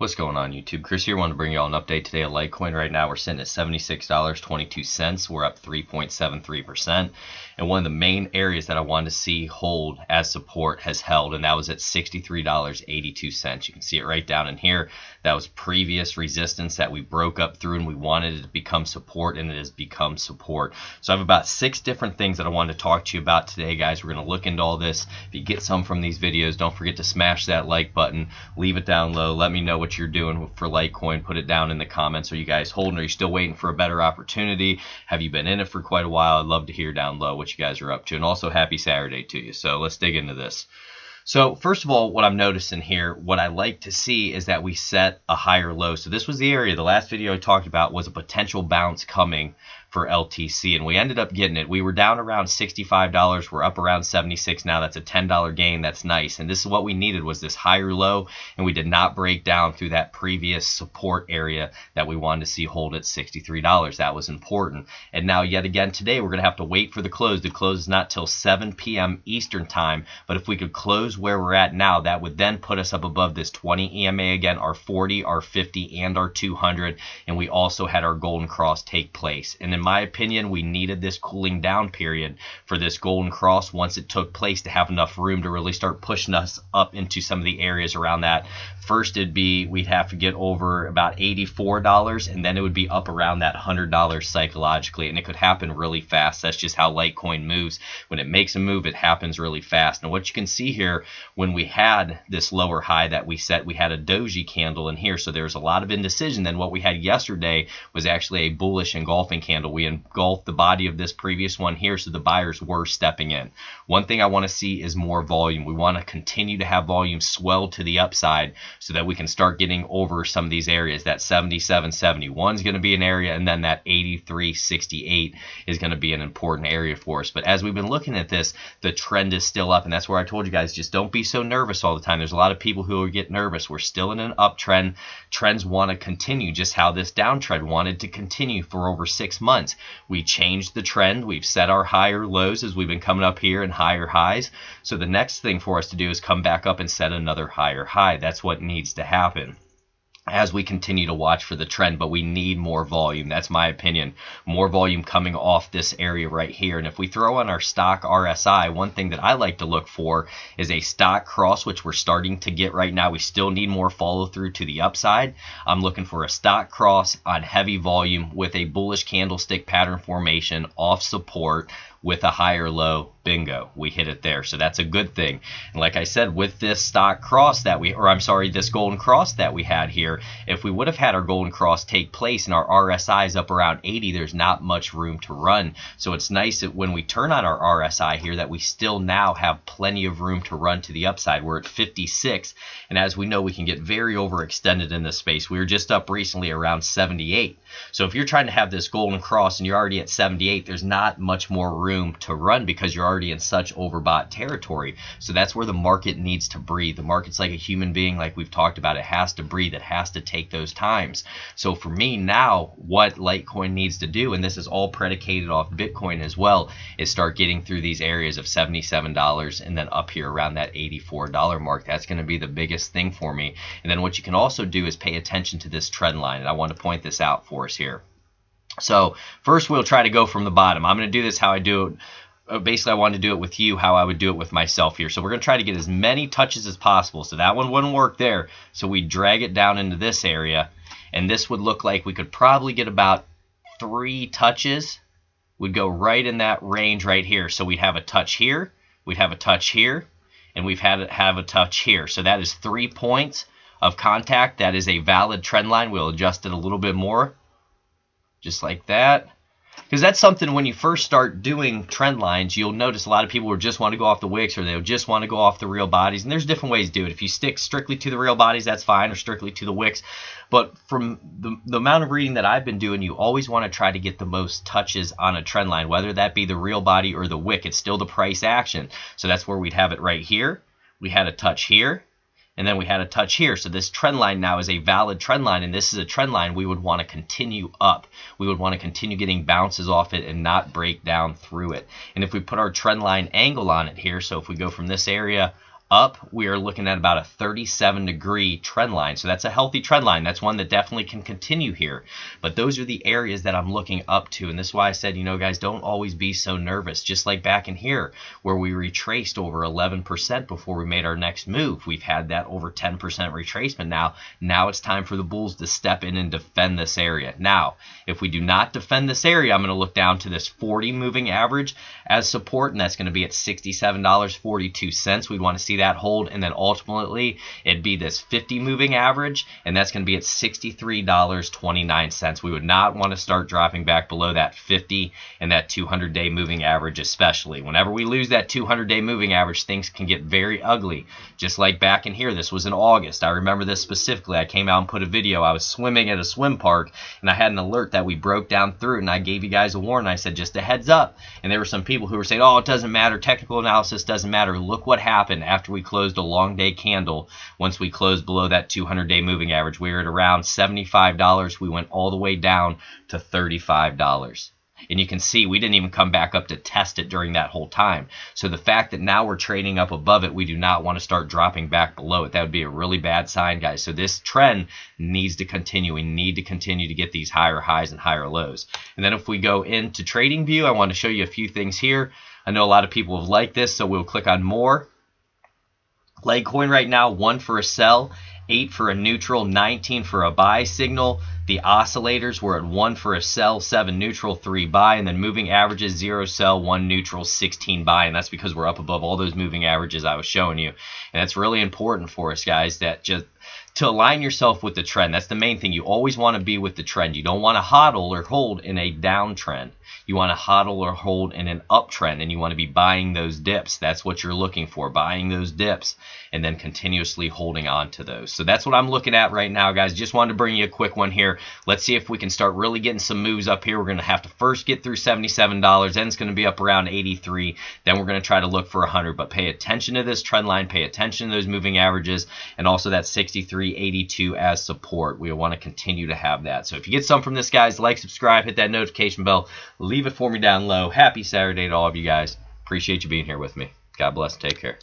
What's going on, YouTube? Chris here. Want to bring you all an update today of Litecoin. Right now we're sitting at $76.22. We're up 3.73%. And one of the main areas that I wanted to see hold as support has held, and that was at $63.82. You can see it right down in here. That was previous resistance that we broke up through, and we wanted it to become support, and it has become support. So I have about 6 different things that I wanted to talk to you about today, guys. We're going to look into all this. If you get some from these videos, don't forget to smash that like button. Leave it down low. Let me know what you're doing for Litecoin. Put it down in the comments. Are you guys holding? Are you still waiting for a better opportunity? Have you been in it for quite a while? I'd love to hear down low what you guys are up to. And also happy Saturday to you. So let's dig into this. So first of all, what I'm noticing here, what I like to see is that we set a higher low. So this was the area, the last video I talked about was a potential bounce coming for LTC, and we ended up getting it. We were down around $65. We're up around 76 now. That's a $10 gain. That's nice. And this is what we needed, was this higher low, and we did not break down through that previous support area that we wanted to see hold at $63. That was important. And now yet again today, we're going to have to wait for the close. The close is not till 7 p.m. Eastern time, but if we could close where we're at now, that would then put us up above this 20 EMA again, our 40, our 50, and our 200, and we also had our golden cross take place. And in my opinion, we needed this cooling down period for this golden cross once it took place to have enough room to really start pushing us up into some of the areas around that. First, we'd have to get over about $84, and then it would be up around that $100 psychologically, and it could happen really fast. That's just how Litecoin moves. When it makes a move, it happens really fast. And what you can see here, when we had this lower high that we set, we had a doji candle in here, so there's a lot of indecision. Then what we had yesterday was actually a bullish engulfing candle. We engulfed the body of this previous one here, so the buyers were stepping in. One thing I want to see is more volume. We want to continue to have volume swell to the upside so that we can start getting over some of these areas. That 77.71 is going to be an area, and then that 83.68 is going to be an important area for us. But as we've been looking at this, the trend is still up, and that's where I told you guys, just don't be so nervous all the time. There's a lot of people who get nervous. We're still in an uptrend. Trends want to continue, just how this downtrend wanted to continue for over 6 months. We changed the trend. We've set our higher lows as we've been coming up here and higher highs. So the next thing for us to do is come back up and set another higher high. That's what needs to happen as we continue to watch for the trend, but we need more volume. That's my opinion. More volume coming off this area right here. And if we throw on our stock RSI, one thing that I like to look for is a stock cross, which we're starting to get right now. We still need more follow through to the upside. I'm looking for a stock cross on heavy volume with a bullish candlestick pattern formation off support with a higher low. Bingo, we hit it there. So that's a good thing. And like I said, with this stock cross that this golden cross that we had here, if we would have had our golden cross take place and our RSI is up around 80, there's not much room to run. So it's nice that when we turn on our RSI here, that we still now have plenty of room to run to the upside. We're at 56, and as we know, we can get very overextended in this space. We were just up recently around 78. So if you're trying to have this golden cross and you're already at 78, there's not much more room to run because you're already in such overbought territory. So that's where the market needs to breathe. The market's like a human being, like we've talked about. It has to breathe. It has to take those times. So for me now, what Litecoin needs to do, and this is all predicated off Bitcoin as well, is start getting through these areas of $77 and then up here around that $84 mark. That's going to be the biggest thing for me. And then what you can also do is pay attention to this trend line, and I want to point this out for us here. So first we'll try to go from the bottom. I'm going to do this how I do it. Basically, I wanted to do it with you how I would do it with myself here. So we're going to try to get as many touches as possible. So that one wouldn't work there. So we drag it down into this area. And this would look like we could probably get about 3 touches. We'd go right in that range right here. So we'd have a touch here. We'd have a touch here. And we've have a touch here. So that is 3 points of contact. That is a valid trend line. We'll adjust it a little bit more. Just like that. Because that's something when you first start doing trend lines, you'll notice a lot of people will just want to go off the wicks, or they'll just want to go off the real bodies. And there's different ways to do it. If you stick strictly to the real bodies, that's fine, or strictly to the wicks. But from the amount of reading that I've been doing, you always want to try to get the most touches on a trend line, whether that be the real body or the wick. It's still the price action. So that's where we'd have it right here. We had a touch here. And then we had a touch here. So this trend line now is a valid trend line, and this is a trend line we would want to continue up. We would want to continue getting bounces off it and not break down through it. And if we put our trend line angle on it here, so if we go from this area Up, we are looking at about a 37-degree trend line. So that's a healthy trend line. That's one that definitely can continue here. But those are the areas that I'm looking up to. And this is why I said, you know, guys, don't always be so nervous. Just like back in here where we retraced over 11% before we made our next move. We've had that over 10% retracement now. Now it's time for the bulls to step in and defend this area. Now, if we do not defend this area, I'm going to look down to this 40 moving average as support, and that's going to be at $67.42. We'd want to see that hold, and then ultimately it'd be this 50 moving average, and that's going to be at $63.29. We would not want to start dropping back below that 50 and that 200-day moving average, especially. Whenever we lose that 200-day moving average, things can get very ugly. Just like back in here, this was in August. I remember this specifically. I came out and put a video. I was swimming at a swim park, and I had an alert that we broke down through, and I gave you guys a warning. I said, just a heads up. And there were some people who were saying, oh, it doesn't matter. Technical analysis doesn't matter. Look what happened after we closed a long day candle. Once we closed below that 200-day moving average, we were at around $75. We went all the way down to $35. And you can see we didn't even come back up to test it during that whole time. So the fact that now we're trading up above it, we do not want to start dropping back below it. That would be a really bad sign, guys. So this trend needs to continue. We need to continue to get these higher highs and higher lows. And then if we go into trading view, I want to show you a few things here. I know a lot of people have liked this, so we'll click on more. Litecoin right now, 1 for a sell, 8 for a neutral, 19 for a buy signal. The oscillators were at 1 for a sell, 7 neutral, 3 buy, and then moving averages 0 sell, 1 neutral, 16 buy, and that's because we're up above all those moving averages I was showing you. And that's really important for us, guys, that just to align yourself with the trend. That's the main thing. You always want to be with the trend. You don't want to hodl or hold in a downtrend. You want to hodl or hold in an uptrend, and you want to be buying those dips. That's what you're looking for, buying those dips and then continuously holding on to those. So that's what I'm looking at right now, guys. Just wanted to bring you a quick one here. Let's see if we can start really getting some moves up here. We're going to have to first get through $77, then it's going to be up around 83. Then we're going to try to look for 100, but pay attention to this trend line, pay attention to those moving averages, and also that 63.82 as support. We want to continue to have that. So if you get some from this, guys, like, subscribe, hit that notification bell, leave it for me down low. Happy Saturday to all of you guys. Appreciate you being here with me. God bless. Take care.